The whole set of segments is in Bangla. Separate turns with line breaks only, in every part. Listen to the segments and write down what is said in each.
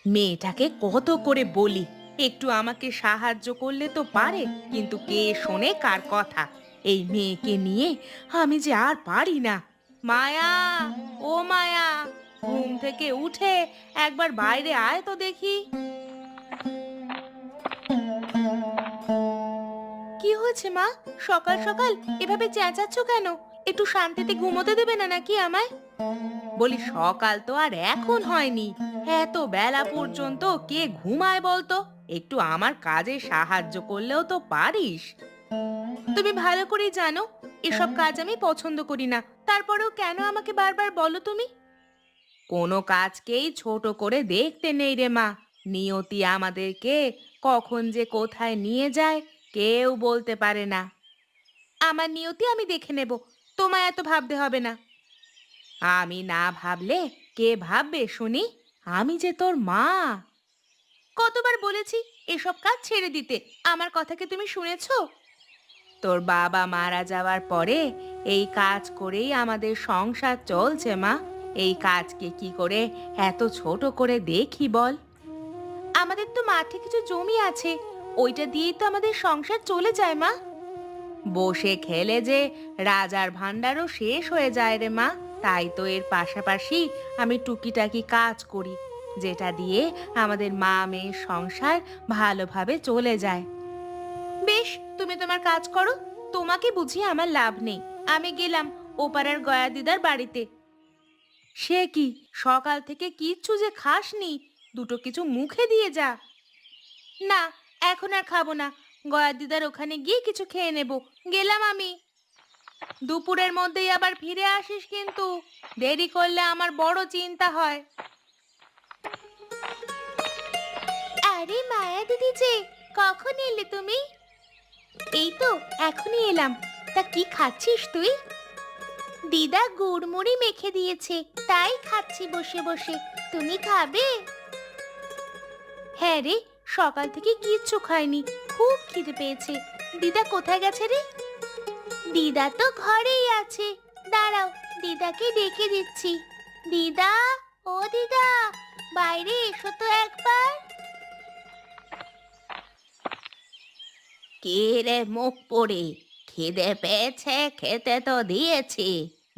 মেয়েটাকে কত করে বলি একটু আমাকে সাহায্য করলে তো পারে, কিন্তু কে শোনে কার কথা। এই মেয়েকে নিয়ে আমি যে আর পারি না। মায়া, ও মায়া, ঘুম থেকে উঠে একবার বাইরে আয় তো দেখি। কি হয়েছে মা? সকাল সকাল এভাবে চেঁচাচ্ছ কেন? একটু শান্তিতে ঘুমোতে দেবে না নাকি আমায়? বলি সকাল তো আর এখন হয়নি, এত বেলা পর্যন্ত কে ঘুমায় বলতো? একটু আমার কাজে সাহায্য করলেও তো পারিস। তুমি ভালো করেই জানো এসব কাজ আমি পছন্দ করি না, তারপরেও কেন আমাকে বারবার বলো তুমি? কোনো কাজকেই ছোট করে দেখতে নেই রে মা। নিয়তি আমাদেরকে কখন যে কোথায় নিয়ে যায় কেউ বলতে পারে না। আমার নিয়তি আমি দেখে নেব, তোমায় এত ভাবতে হবে না। আমি না ভাবলে কে ভাববে শুনি? আমি যে তোর মা। কতবার বলেছি এসব কাজ ছেড়ে দিতে, আমার কথা কি তুমি শুনেছো? তোর বাবা মারা যাওয়ার পরে এই কাজ করেই আমাদের সংসার চলছে মা। এই কাজকে কি করে এত ছোট করে দেখি বল? আমাদের তো মাঠে কিছু জমি আছে, ওইটা দিয়েই তো আমাদের সংসার চলে যায় মা। বসে খেলে যে রাজার ভান্ডারও শেষ হয়ে যায় রে মা। তাই তো এর পাশাপাশি আমি টুকিটাকি কাজ করি, যেটা দিয়ে আমাদের মা মেয়ের সংসার ভালোভাবে চলে যায়। বেশ, তুমি তোমার কাজ করো, তোমাকে বুঝিয়ে আমার লাভ নেই। আমি গেলাম ওপাড়ার গয়া দিদার বাড়িতে। সে কি, সকাল থেকে কিচ্ছু যে খাসনি? দুটো কিছু মুখে দিয়ে যা। না, এখন আর খাবো না। গয়া দিদার ওখানে গিয়ে কিছু খেয়ে নেব। গেলাম আমি। দুপুরের মধ্যেই আবার ফিরে আসিস কিন্তু, দেরি করলে আমার বড় চিন্তা হয়। আরে মায়া দিদি যে, কখন এলে তুমি? এই তো এখনই এলাম। তা কি খাচ্ছিস তুই? দিদা গুড়মুড়ি মেখে দিয়েছে, তাই খাচ্ছি বসে বসে। তুমি খাবে? হ্যাঁ রে, সকাল থেকে কিচ্ছু খাইনি, খুব খিদে পেয়েছে। দিদা কোথায় গেছে রে? দিদা তো ঘরেই আছে, দাঁড়াও দিদাকে ডেকে দিচ্ছি। দিদা, ও দিদা, বাইরে এসো তো একবার। কে রে মুখ পুড়ি, খিদে পেয়েছে? খেতে তো দিয়েছি,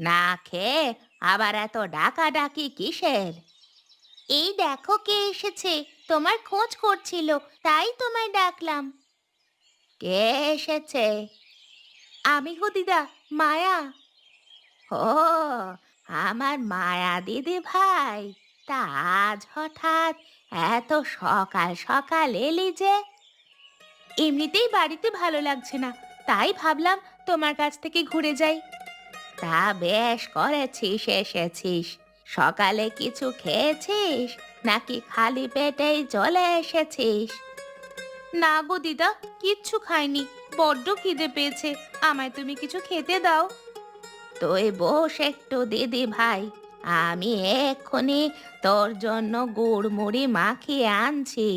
না খেয়ে আবার এত ডাকাডাকি কিসের? এই দেখো কে এসেছে, তোমার খোঁজ করছিল, তাই তোমায় ডাকলাম। কে এসেছে? আমি গো দিদা, মায়া। ও, আমার মায়া দিদি ভাই। তা আজ হঠাৎ এত সকাল সকাল এলি যে? এমনিতেই বাড়িতে ভালো লাগছে না, তাই ভাবলাম তোমার কাছ থেকে ঘুরে যাই। তা বেশ করেছিস এসেছিস। সকালে কিছু খেয়েছিস নাকি খালি পেটেই চলে এসেছিস? না গো দিদা, কিচ্ছু খাইনি, বড্ড খিদে পেয়েছে, আমায় তুমি কিছু খেতে দাও। তুই বস একটু দিদি ভাই, আমি এক্ষুনি তোর জন্য গুড় মুড়ি মাখিয়ে আনছি।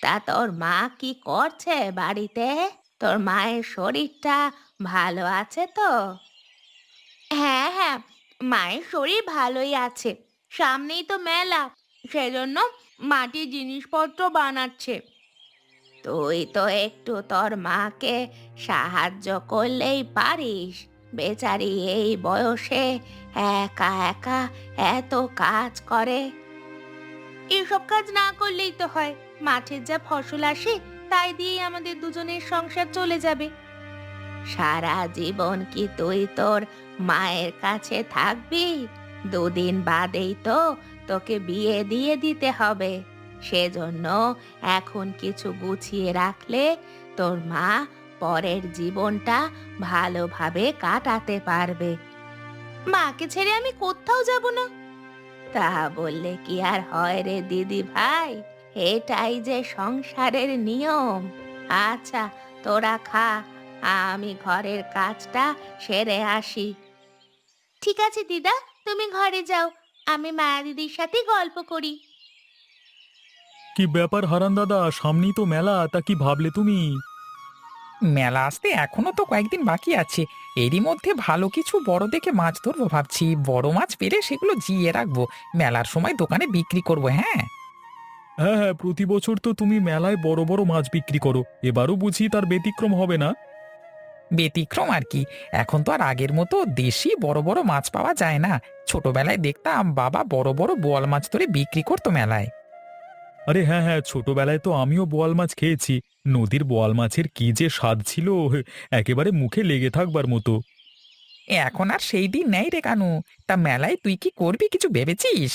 তা তোর মা কি করছে বাড়িতে? তোর মায়ের শরীরটা ভালো আছে তো? হ্যাঁ হ্যাঁ, মায়ের শরীর ভালোই আছে। সামনেই তো মেলা, সেজন্য মাটির জিনিসপত্র বানাচ্ছে। তুই তো একটু তোর মাকে সাহায্য করলেই পারিস। বেচারি এই বয়সে একা একা এত কাজ করে। এসব কাজ না করলেই তো হয়, মাঠের যা ফসল আসে তাই দিয়েই আমাদের দুজনের সংসার চলে যাবে। সারা জীবন কি তুই তোর মায়ের কাছে থাকবি? দুদিন বাদেই তো তোকে বিয়ে দিয়ে দিতে হবে। সেজন্য এখন কিছু গুছিয়ে রাখলে তোর মা পরের জীবনটা ভালোভাবে কাটাতে পারবে। মাকে ছেড়ে আমি কোথাও যাব না। তা বললে কি আর হয় রে দিদি ভাই, এটাই যে সংসারের নিয়ম। আচ্ছা, তোরা খা, আমি ঘরের কাজটা সেরে আসি। ঠিক আছে দিদা, তুমি ঘরে যাও, আমি মায়া দিদির সাথে গল্প করি।
কি ব্যাপার হারান দাদা, সামনেই তো মেলা, তা কি ভাবলে তুমি? মেলা আসতে এখনো তো কয়েকদিন বাকি আছে। এরই মধ্যে ভালো কিছু বড় দেখে মাছ ধরবো ভাবছি। বড় মাছ পেলে সেগুলো জিইয়ে রাখবো, মেলার সময় দোকানে বিক্রি করবো। হ্যাঁ,
হ্যাঁ হ্যাঁ, প্রতি বছর তো তুমি মেলায় বড় বড় মাছ বিক্রি করো, এবারও বুঝি তার ব্যতিক্রম হবে না?
ব্যতিক্রম আর কি। এখন তো আর আগের মতো দেশি বড় বড় মাছ পাওয়া যায় না। ছোটবেলায় দেখতাম বাবা বড় বড় বোয়াল মাছ ধরে বিক্রি করতো মেলায়।
আরে হ্যাঁ হ্যাঁ, ছোটবেলায় তো আমিও বোয়াল মাছ খেয়েছি। নদীর বোয়াল মাছের কি যে স্বাদ ছিল, একেবারে মুখে লেগে থাকবার মতো।
এখন আর সেই দিন নেই রে কানু। তা মেলায় তুই কি করবি, কিছু ভেবেছিস?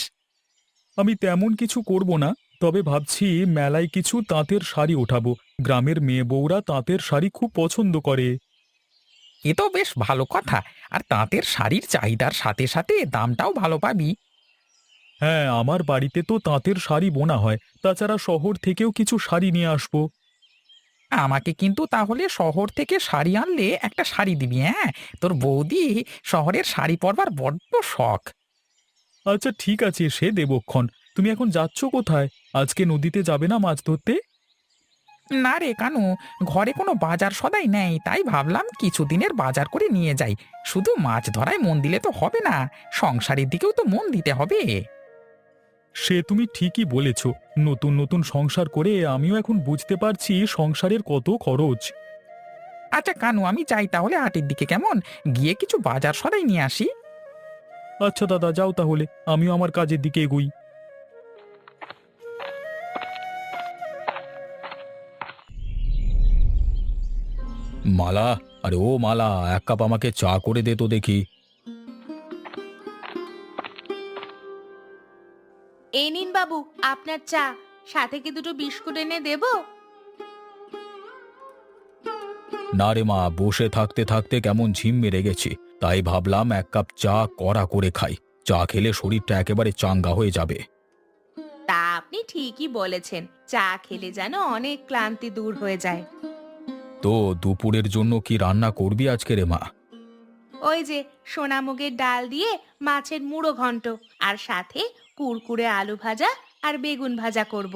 আমি তেমন কিছু করব না, তবে ভাবছি মেলায় কিছু তাঁতের শাড়ি ওঠাবো। গ্রামের মেয়ে বউরা তাঁতের শাড়ি খুব পছন্দ করে।
এ তো বেশ ভালো কথা। আর তাঁতের শাড়ির চাহিদার সাথে সাথে দামটাও ভালো পাবি।
হ্যাঁ, আমার বাড়িতে তো তাঁতের শাড়ি বোনা হয়, তাছাড়া শহর থেকেও কিছু শাড়ি নিয়ে আসবো।
আমাকে কিন্তু তাহলে শহর থেকে শাড়ি আনলে একটা শাড়ি দিবি, হ্যাঁ? তোর বৌদি শহরের শাড়ি পরবার বড্ড শখ।
আচ্ছা ঠিক আছে, সে দেবক্ষণ। তুমি এখন যাচ্ছ কোথায়? আজকে নদীতে যাবে না মাছ ধরতে?
না রে কানু, ঘরে কোনো বাজার সদাই নেই, তাই ভাবলাম কিছুদিনের বাজার করে নিয়ে যাই। শুধু মাছ ধরায় মন দিলে তো হবে না, সংসারের দিকেও তো মন দিতে হবে।
সে তুমি ঠিকই বলেছ। নতুন নতুন সংসার করে আমিও এখন বুঝতে পারছি সংসারের কত খরচ।
আচ্ছা কানু, আমি যাই তাহলে হাটের দিকে, কেমন? গিয়ে কিছু বাজার সদাই নিয়ে আসি।
আচ্ছা দাদা, যাও তাহলে, আমিও আমার কাজের দিকে এগোই। মালা, আরে ও মালা, এক কাপ আমাকে চা করে দে তো দেখি।
এই নিন বাবু আপনার চা, সাথে কি দুটো বিস্কুট এনে দেবো?
না রে মা, বসে থাকতে থাকতে কেমন ঝিম মেরে গেছি, তাই ভাবলাম এক কাপ চা কড়া করে খাই। চা খেলে শরীরটা একেবারে চাঙ্গা হয়ে যাবে।
তা আপনি ঠিকই বলেছেন, চা খেলে যেন অনেক ক্লান্তি দূর হয়ে যায়।
তো দুপুরের জন্য কি রান্না করবি আজকে রে মা?
ওই যে সোনামুগের ডাল দিয়ে মাছের মুড়ো ঘন্ট, আর সাথে কুরকুরে আলু ভাজা আর বেগুন ভাজা করব।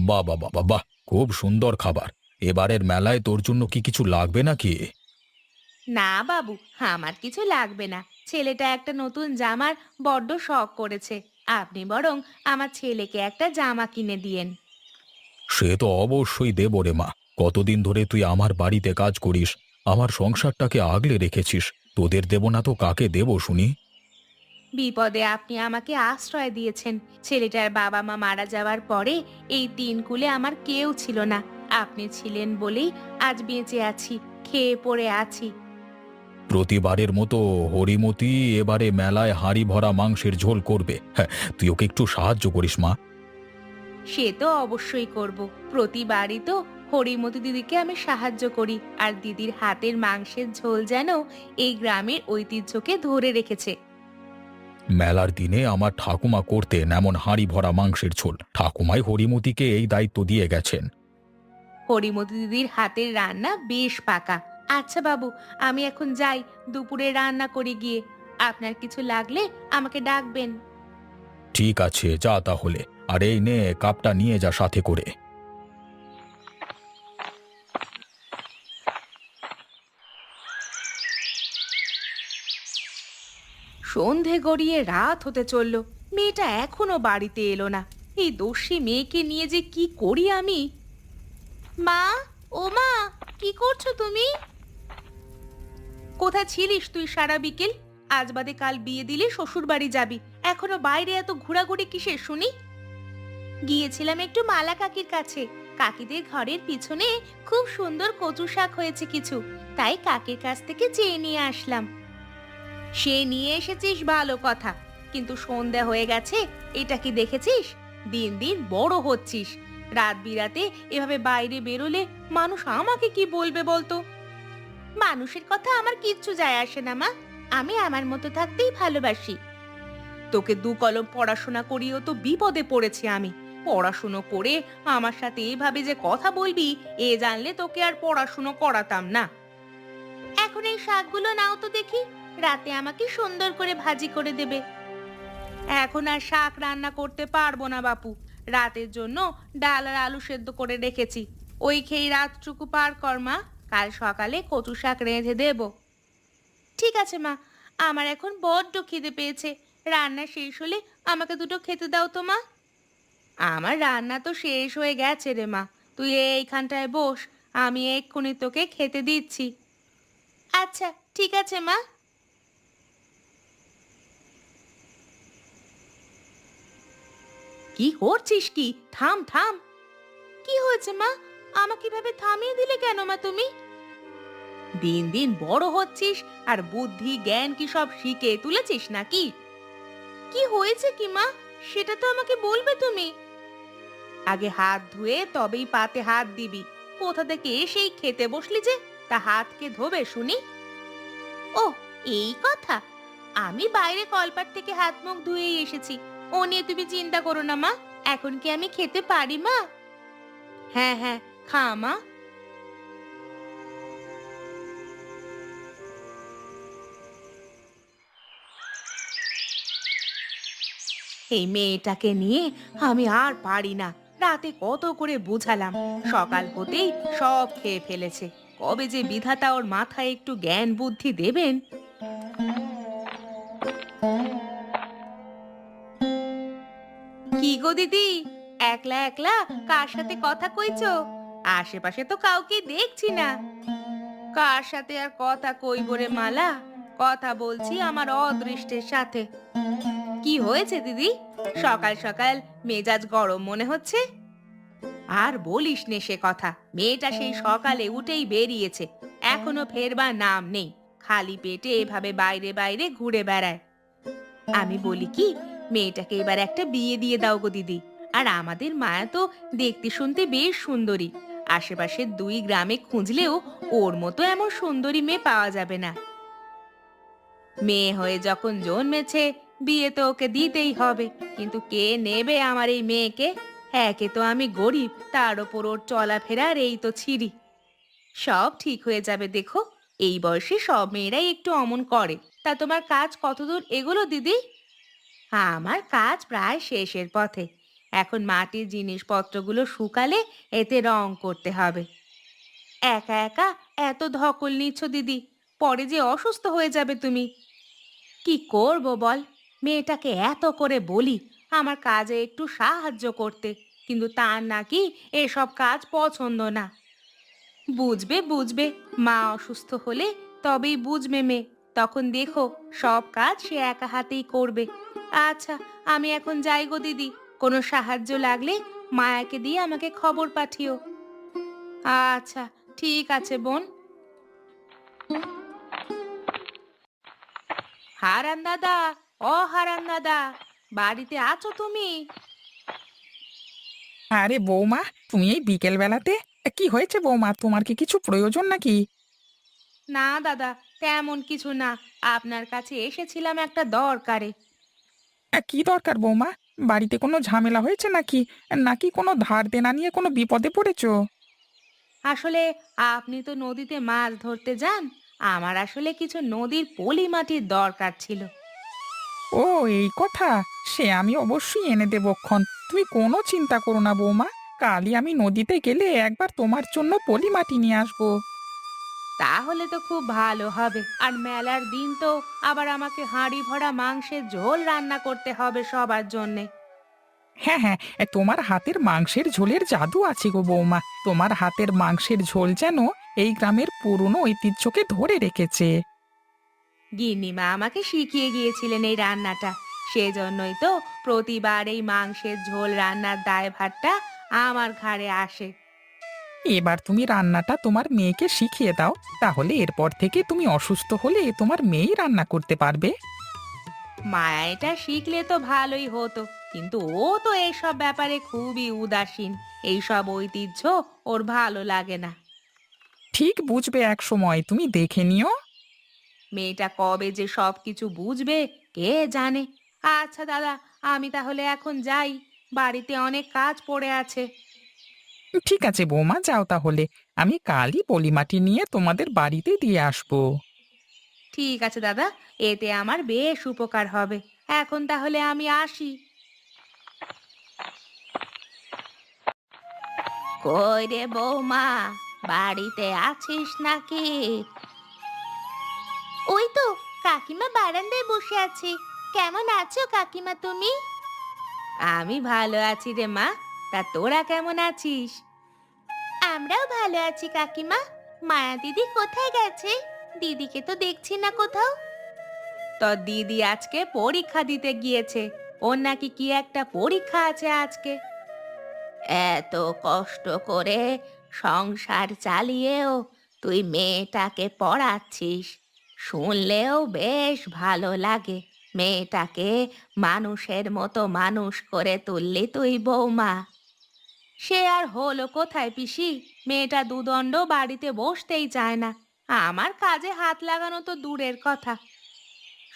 বাহ বাহ বাহ বাহ বাহ, খুব সুন্দর খাবার। এবারের মেলায় তোর জন্য কি কিছু লাগবে নাকি?
না বাবু, আমার কিছু লাগবে না। ছেলেটা একটা নতুন জামার বড্ড শখ করেছে, আপনি বরং আমার ছেলেকে একটা জামা কিনে দিয়েন।
সে তো অবশ্যই দেব রে মা। কতদিন ধরে তুই আমার বাড়িতে কাজ করিস, আমার সংসারটাকে আগলে রেখেছিস, তোদের দেব না তো কাকে দেব শুনি?
বিপদে আপনি আমাকে আশ্রয় দিয়েছেন। ছেলেটার বাবা মা মারা যাওয়ার পরে এই তিন কুলে আমার কেউ ছিল না। আপনি ছিলেন বলেই আজ বেঁচে আছি, খেয়ে পড়ে আছি।
প্রতিবারের মতো হরিমতি এবারে মেলায় হাঁড়ি ভরা মাংসের ঝোল করবে। হ্যাঁ, তুই ওকে একটু সাহায্য করিস মা।
সে তো অবশ্যই করব। প্রতিবারই তো হরিমতি দিদিকে আমি সাহায্য করি, আর দিদির হাতের মাংসের ঝোল যেন এই গ্রামের ঐতিহ্যকে ধরে রেখেছে।
মেলার দিনে আমার ঠাকুমা করতেন এমন হাঁড়ি ভরা মাংসের ঝোল, ঠাকুমাই হরিমতিকে এই দায়িত্ব দিয়ে গেছেন।
হরিমতি দিদির হাতের রান্না বেশ পাকা। আচ্ছা বাবু, আমি এখন যাই, দুপুরে রান্না করে গিয়ে। আপনার কিছু লাগলে আমাকে ডাকবেন।
ঠিক আছে, যা তাহলে। আর এই নে, কাপটা নিয়ে যা সাথে করে।
সন্ধে গড়িয়ে রাত হতে চলল, মেয়েটা এখনো বাড়িতে এলো না। এই দস্যি মেয়েকে নিয়ে যে কি করি আমি। মা, ও মা, কি করছো তুমি? কোথায় ছিলিস তুই সারা বিকেল? আজ বাদে কাল বিয়ে দিলে শ্বশুর বাড়ি যাবি, এখনো বাইরে এত ঘোরাঘুরি কিসের শুনি? গিয়েছিলাম একটু মালা কাকির কাছে। কাকিদের ঘরের পিছনে খুব সুন্দর কচু শাক হয়েছে কিছু, তাই কাকির কাছ থেকে চেয়ে নিয়ে আসলাম। সে নিয়ে এসেছিস ভালো কথা, কিন্তু সন্ধ্যা হয়ে গেছে, এটা কি দেখেছিস? দিন দিন বড় হচ্ছিস। রাত বিরাতে এভাবে বাইরে বেরোলে মানুষ আমাকে কি বলবে বলতো? মানুষের কথা আমার কিচ্ছু যায় আসে না মা, আমি আমার মতো থাকতেই ভালোবাসি। তোকে দু কলম পড়াশোনা করিয়েও তো বিপদে পড়েছি আমি। পড়াশুনো করে আমার সাথে এভাবে যে কথা বলবি, এ জানলে তোকে আর পড়াশুনো করাতাম না। এখন এই শাকগুলো নাও তো দেখি, রাতে আমাকে সুন্দর করে ভাজি করে দেবে। এখন আর শাক রান্না করতে পারবো না বাপু, রাতের জন্য ডাল আর আলু সেদ্ধ করে রেখেছি। ওই খেয়ে রাতটুকু পার কর মা। কাল সকালে কচু শাক রেঁধে দেব। ঠিক আছে মা, আমার এখন বড্ড খিদে পেয়েছে। রান্না শেষ হলে আমাকে দুটো খেতে দাও তো মা। আমার রান্না তো শেষ হয়ে গেছে রে মা, তুই এইখানটায় বস, আমি এক্ষুনি তোকে খেতে দিচ্ছি। আচ্ছা, ঠিক আছে মা। কি করছিস কি? থাম থাম। কি হয়েছে মা? আমাকে এভাবে থামিয়ে দিলে কেন মা তুমি? দিন দিন বড় হচ্ছিস আর বুদ্ধি জ্ঞান কি সব শিখে তুলেছিস নাকি? কি হয়েছে কি মা? সেটা তো আমাকে বলবে তুমি। আগে হাত ধুয়ে তবেই পাতে হাত দিবি। কোথা থেকে এসেই খেতে বসলি যে, তা হাতকে ধোবে শুনি। ও, এই কথা। আমি বাইরে কলপার থেকে হাত মুখ ধুয়েই এসেছি। ও নিয়ে তুমি চিন্তা করো না মা। এখন কি আমি খেতে পারি মা? হ্যাঁ হ্যাঁ, খা মা। এই মেয়েটাকে নিয়ে আমি আর পারি না। রাতে কত করে বোঝালাম, সকাল হতেই সব খেয়ে ফেলেছে। কবে যে বিধাতা ওর মাথায় একটু জ্ঞান বুদ্ধি দেবেন। কি গো দিদি, একলা একলা কার সাথে কথা কইছো? আশেপাশে তো কাউকে দেখছি না। কার সাথে আর কথা কইব রে মালা? কথা বলছি আমার অদৃষ্টের সাথে। কি হয়েছে দিদি? সকাল সকাল মেজাজ গরম মনে হচ্ছে। আর বলিস নে সে কথা। মেয়েটা সেই সকালে উঠেই বেরিয়েছে, এখনো ফেরবার নাম নেই। খালি পেটে এভাবে বাইরে বাইরে ঘুরে বেড়ায়। আমি বলি কি, মেয়েটাকে এবার একটা বিয়ে দিয়ে দাও গো দিদি। আর আমাদের মায়া তো দেখতে শুনতে বেশ সুন্দরী। আশেপাশের 2 গ্রামে খুঁজলেও ওর মতো এমন সুন্দরী মেয়ে পাওয়া যাবে না। মেয়ে হয়ে যখন জন্মেছে, বিয়ে তো ওকে দিতেই হবে। কিন্তু কে নেবে আমার এই মেয়েকে? একে তো আমি গরিব, তার ওপর ওর চলাফেরার এই তো ছিরি। সব ঠিক হয়ে যাবে দেখো। এই বয়সে সব মেয়েরাই একটু অমন করে। তা তোমার কাজ কতদূর এগোলো দিদি? আমার কাজ প্রায় শেষের পথে। এখন মাটির জিনিসপত্রগুলো শুকালে এতে রং করতে হবে। একা একা এত ধকল নিচ্ছ দিদি, পরে যে অসুস্থ হয়ে যাবে তুমি। কি করব বল? মেয়েটাকে এত করে বলি আমার কাজে একটু সাহায্য করতে, কিন্তু তার নাকি এসব কাজ পছন্দ না। বুঝবে বুঝবে, মা অসুস্থ হলে তবেই বুঝবে মেয়ে। তখন দেখো সব কাজ সে একা হাতেই করবে। আচ্ছা, আমি এখন যাই গো দিদি। কোনো সাহায্য লাগলে মায়াকে দিয়ে আমাকে খবর পাঠিও। আচ্ছা, ঠিক আছে বোন। হারান দাদা, ও হারান দাদা, বাড়িতে আছো তুমি?
আরে বৌমা, তুমি এই বিকেল বেলাতে? কি হয়েছে বৌমা, তোমার কি কিছু প্রয়োজন নাকি?
না দাদা, তেমন কিছু না। আপনার কাছে এসেছিলাম একটা দরকারে।
কি দরকার বৌমা? বাড়িতে কোনো ঝামেলা হয়েছে নাকি? নাকি কোনো ধার দেনা নিয়ে কোনো বিপদে পড়েছো?
আসলে আপনি তো নদীতে মাছ ধরতে যান। আমার আসলে কিছু নদীর পলি মাটির দরকার ছিল।
ও, এই কথা! সে আমি অবশ্যই এনে দেবক্ষণ। তুমি কোনো চিন্তা করো না বৌমা। কালই আমি নদীতে গেলে একবার তোমার জন্য পলি মাটি নিয়ে আসবো।
তাহলে তো খুব ভালো হবে। আর মেলার দিন তো আবার আমাকে হাঁড়ি ভরা মাংসের ঝোল রান্না করতে হবে সবার জন্যে।
হ্যাঁ হ্যাঁ, তোমার হাতের মাংসের ঝোলের জাদু আছে গো বৌমা। তোমার হাতের মাংসের ঝোল যেন এই গ্রামের পুরনো ঐতিহ্যকে ধরে রেখেছে।
গিন্নিমা আমাকে শিখিয়ে গিয়েছিলেন এই রান্নাটা। সেজন্যই তো প্রতিবার এই মাংসের ঝোল রান্নার দায়ভারটা আমার ঘাড়ে আসে।
এবার তুমি রান্নাটা তোমার মেয়েকে শিখিয়ে দাও, তাহলে এরপর থেকে তুমি অসুস্থ হলে তোমার মেয়েই রান্না করতে পারবে।
মায়া এটা শিখলে তো ভালোই হতো, কিন্তু ও তো এইসব ব্যাপারে খুবই উদাসীন। এইসব ঐতিহ্য ওর ভালো লাগে না।
ঠিক বুঝবে এক সময়, তুমি দেখে নিও।
মেয়েটা কবে যে সব কিছু বুঝবে কে জানে। আচ্ছা দাদা, আমি তাহলে এখন যাই। বাড়িতে অনেক কাজ পড়ে আছে।
ঠিক আছে বৌমা, যাও তাহলে। আমি কালই পলিমাটি নিয়ে তোমাদের বাড়িতে দিয়ে আসবো।
ঠিক আছে দাদা, এতে আমার বেশ উপকার হবে। এখন তাহলে আমি আসি। কই রে বৌমা, বাড়িতে আছিস নাকি? ওই তো কাকিমা বারান্দায় বসে আছে। কেমন আছো কাকিমা তুমি? আমি ভালো আছি রে মা। তা তোরা কেমন আছিস? আমরাও ভালো আছি কাকিমা। মায়া দিদি কোথায় গেছে? দিদিকে তো দেখছি না কোথাও। তো দিদি আজকে পরীক্ষা দিতে গিয়েছে। ওর নাকি কি একটা পরীক্ষা আছে আজকে। এত কষ্ট করে সংসার চালিয়েও তুই মেয়েটাকে পড়াচ্ছিস, শুনলেও বেশ ভালো লাগে। মেয়েটাকে মানুষের মতো মানুষ করে তুললি তুই বৌমা। সে আর হলো কোথায় পিসি, মেয়েটা দুদণ্ড বাড়িতে বসতেই চায় না। আমার কাজে হাত লাগানো তো দূরের কথা।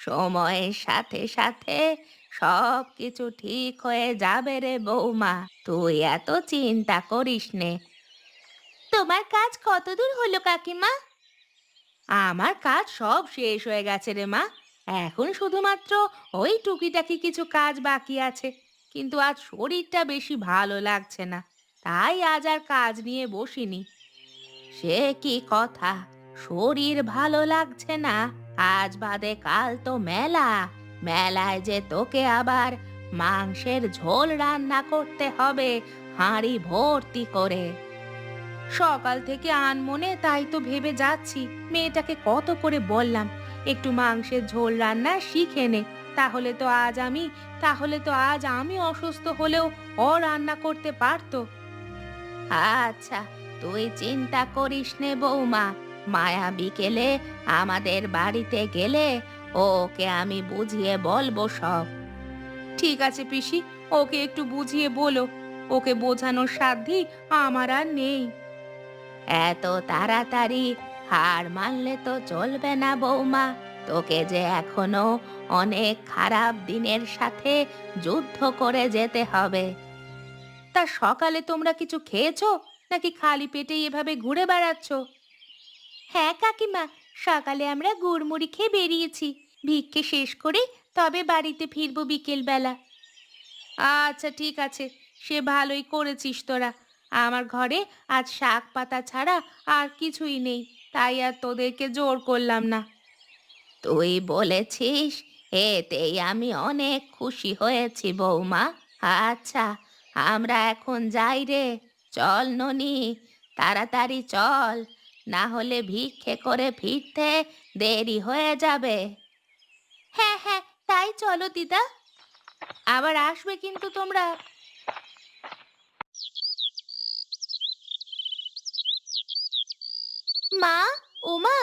সময়ের সাথে সাথে সব কিছু ঠিক হয়ে যাবে রে বৌমা, তুই এত চিন্তা করিস নে। তোমার কাজ কতদূর হলো কাকিমা? আমার কাজ সব শেষ হয়ে গেছে রে মা। এখন শুধুমাত্র ওই টুকিটাকি কিছু কাজ বাকি আছে। কিন্তু আজ শরীরটা বেশি ভালো লাগছে না, তাই আজ আর কাজ নিয়ে বসিনি। সে কি কথা, শরীর ভালো লাগছে না? আজ বাদে কাল তো মেলা। মেলায় যে তোকে আবার মাংসের ঝোল রান্না করতে হবে, হাঁড়ি ভর্তি করে। সকাল থেকে আনমনে তাই তো ভেবে যাচ্ছি। মেয়েটাকে কত করে বললাম একটু মাংসের ঝোল রান্না শিখে নে, তাহলে তো আজ আমি অসুস্থ হলেও ও রান্না করতে পারতো। আচ্ছা, তুই চিন্তা করিস নে বৌমা। মায়া বিকেলে আমাদের বাড়িতে গেলে ওকে আমি বুঝিয়ে বলবো সব। ঠিক আছে পিসি, ওকে একটু বুঝিয়ে বলো। ওকে বোঝানোর সাধ্যি আমার আর নেই। এত তাড়াতাড়ি হার মানলে তো চলবে না বৌমা। তোকে যে এখনো অনেক খারাপ দিনের সাথে যুদ্ধ করে যেতে হবে। তা সকালে তোমরা কিছু খেয়েছো নাকি খালি পেটেই এভাবে ঘুরে বেড়াচ্ছ? হ্যাঁ কাকিমা, সকালে আমরা গুড়মুড়ি খেয়ে বেরিয়েছি। ভিক্ষে শেষ করে তবে বাড়িতে ফিরবো বিকেল বেলা। আচ্ছা ঠিক আছে, সে ভালোই করেছিস তোরা। আমার ঘরে আজ শাক পাতা ছাড়া আর কিছুই নেই, তাই আর তোদেরকে জোর করলাম না। তুই বলেছিস, এতেই আমি অনেক খুশি হয়েছি বৌমা। আচ্ছা, আমরা এখন যাই রে। চল ননি, তাড়াতাড়ি চল, না হলে ভিক্ষে করে ফিরতে দেরি হয়ে যাবে। হ্যাঁ হ্যাঁ, তাই চলো দিদা। আবার আসবে কিন্তু তোমরা। মা, ও মা,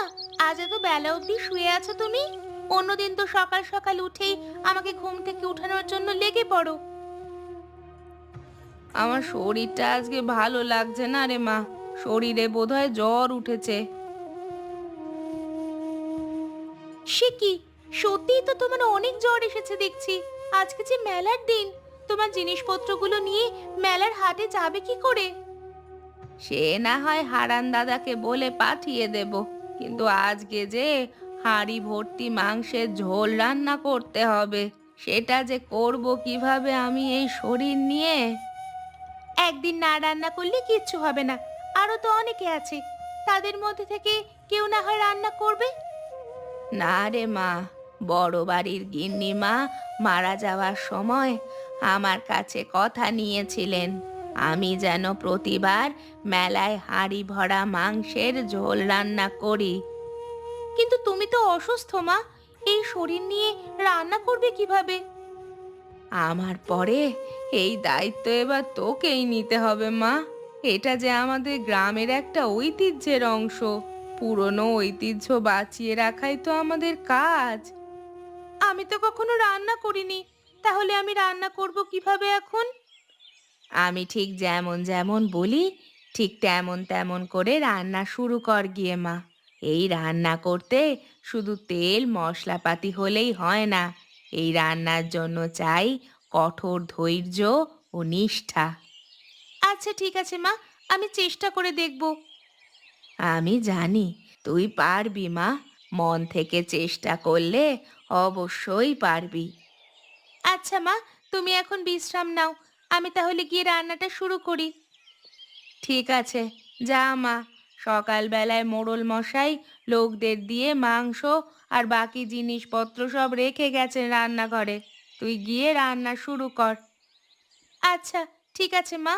আজ এত বেলা অবধি শুয়ে আছো তুমি? অন্যদিন তো সকাল সকাল উঠেই আমাকে ঘুম থেকে উঠানোর জন্য লেগে পড়ো। আমার শরীরটা আজকে ভালো লাগছে না রে মা। শরীরে বোধহয় জ্বর উঠেছে। সে কি, সত্যিই তো তোমার অনেক জ্বর এসেছে দেখছি। আজকে যে মেলার দিন, তোমার জিনিসপত্রগুলো নিয়ে মেলার হাটে যাবে কি করে? সে না হয় হারান দাদাকে বলে পাঠিয়ে দেব, কিন্তু আজকে যে হাঁড়ি ভর্তি মাংসের ঝোল রান্না করতে হবে, সেটা যে করব কিভাবে আমি এই শরীর নিয়ে? একদিন না রান্না করলে কিচ্ছু হবে না। আরো তো অনেকে আছে, তাদের মধ্যে থেকে কেউ না হয় রান্না করবে। না রে মা, বড় বাড়ির গিন্নিমা মারা যাওয়ার সময় আমার কাছে কথা নিয়েছিলেন আমি যেন প্রতিবার মেলায় হাঁড়ি ভরা মাংসের ঝোল রান্না করি। কিন্তু তুমি তো অসুস্থ মা, এই শরীর নিয়ে রান্না করবে কিভাবে? আমার পরে এই দায়িত্ব এবার তোকেই নিতে হবে মা। এটা যে আমাদের গ্রামের একটা ঐতিহ্যের অংশ। পুরনো ঐতিহ্য বাঁচিয়ে রাখাই তো আমাদের কাজ। আমি তো কখনো রান্না করিনি, তাহলে আমি রান্না করব কিভাবে এখন? আমি ঠিক যেমন যেমন বলি, ঠিক তেমন তেমন করে রান্না শুরু কর গিয়ে মা। এই রান্না করতে শুধু তেল মশলাপাতি হলেই হয় না। এই রান্নার জন্য চাই কঠোর ধৈর্য ও নিষ্ঠা। আচ্ছা ঠিক আছে মা, আমি চেষ্টা করে দেখব। আমি জানি তুই পারবি মা। মন থেকে চেষ্টা করলে অবশ্যই পারবি। আচ্ছা মা, তুমি এখন বিশ্রাম নাও। আমি তাহলে গিয়ে রান্নাটা শুরু করি। ঠিক আছে, যা মা। সকালবেলায় মোড়ল মশাই লোকদের দিয়ে মাংস আর বাকি জিনিসপত্র সব রেখে গেছেন রান্নাঘরে। তুই গিয়ে রান্না শুরু কর। আচ্ছা, ঠিক আছে মা।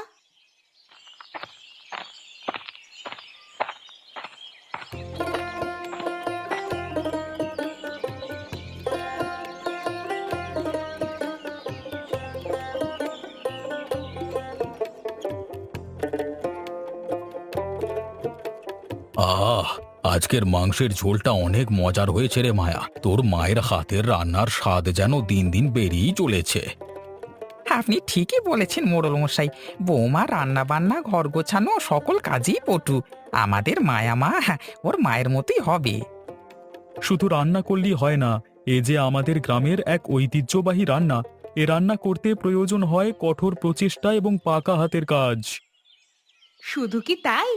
আহ, আজকের মাংসের ঝোলটা অনেক মজার হয়েছে রে মায়া। তোর মায়ের হাতের রান্নার স্বাদ যেন দিন দিন বেরিয়েই চলেছে।
আপনি ঠিকই বলেছেন মোড়ল মশাই। বৌমা রান্না বান্না ঘর গোছানো সকল কাজই পটু। আমাদের মায়া মা ওর মায়ের মতোই হবে।
শুধু রান্না করলেই হয় না, এ যে আমাদের গ্রামের এক ঐতিহ্যবাহী রান্না। এ রান্না করতে প্রয়োজন হয় কঠোর প্রচেষ্টা এবং পাকা হাতের কাজ।
শুধু কি তাই,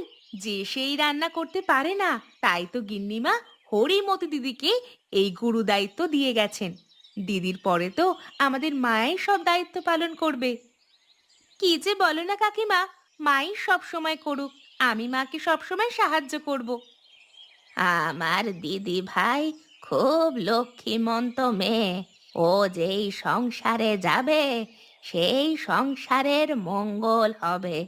যে সেই রান্না করতে পারে না, তাই তো গিন্নিমা হরিমতি দিদিকে এই গুরু দায়িত্ব দিয়ে গেছেন। দিদির পরে তো আমাদের মাই সব দায়িত্ব পালন করবে। কি যে বলো না কাকিমা, মাই সব সময় করুক, আমি মাকে সব সময় সাহায্য করব। আমার দিদি ভাই খুব লক্ষ্মীমন্ত মেয়ে। ও যেই সংসারে যাবে, সেই সংসারের মঙ্গল হবে।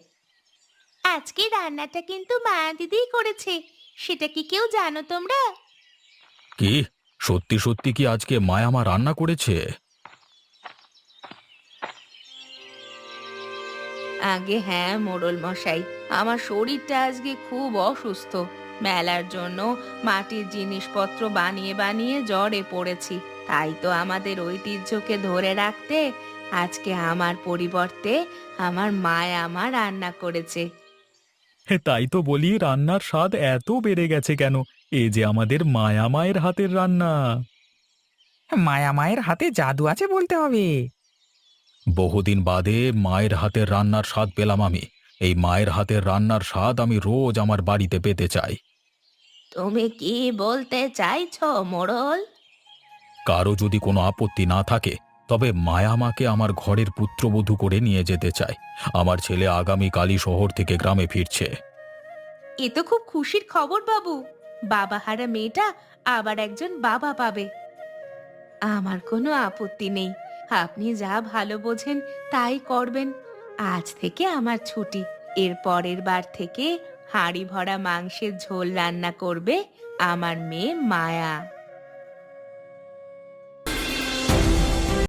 আজকে রান্নাটা কিন্তু মায়া দিদিই করেছে, সেটা কি কেউ জানো তোমরা?
কি, সত্যি সত্যি কি আজকে মায়া মা রান্না করেছে?
আগে হ্যাঁ মোড়ল মশাই, আমার শরীরটা আজকে খুব অসুস্থ। মেলার জন্য মাটির জিনিসপত্র বানিয়ে বানিয়ে জ্বরে পড়েছি। তাই তো আমাদের ঐতিহ্যকে ধরে রাখতে আজকে আমার পরিবর্তে আমার মায়া আমার রান্না করেছে।
তাই তো বলি, রান্নার স্বাদ এত বেড়ে গেছে কেন? এ যে আমাদের মায়া মায়ের হাতের রান্না।
মায়া মায়ের হাতে জাদু আছে বলতে হবে।
বহুদিন বাদে মায়ের হাতের রান্নার স্বাদ পেলাম আমি। এই মায়ের হাতের রান্নার স্বাদ আমি রোজ আমার বাড়িতে পেতে চাই।
তুমি কি বলতে চাইছো মোড়ল?
কারো যদি কোনো আপত্তি না থাকে, তবে মায়া মাকে আমার ঘরের পুত্রবধূ করে নিয়ে যেতে চাই। আমার ছেলে আগামীকালই শহর থেকে গ্রামে ফিরছে।
এ তো খুব খুশির খবর বাবু। বাবাহারা মেয়েটা আবার একজন বাবা পাবে। আমার কোনো আপত্তি নেই, আপনি যা ভালো বোঝেন তাই করবেন। আজ থেকে আমার ছুটি। এর পরের বার থেকে হাঁড়ি ভরা মাংসের ঝোল রান্না করবে আমার মেয়ে মায়া।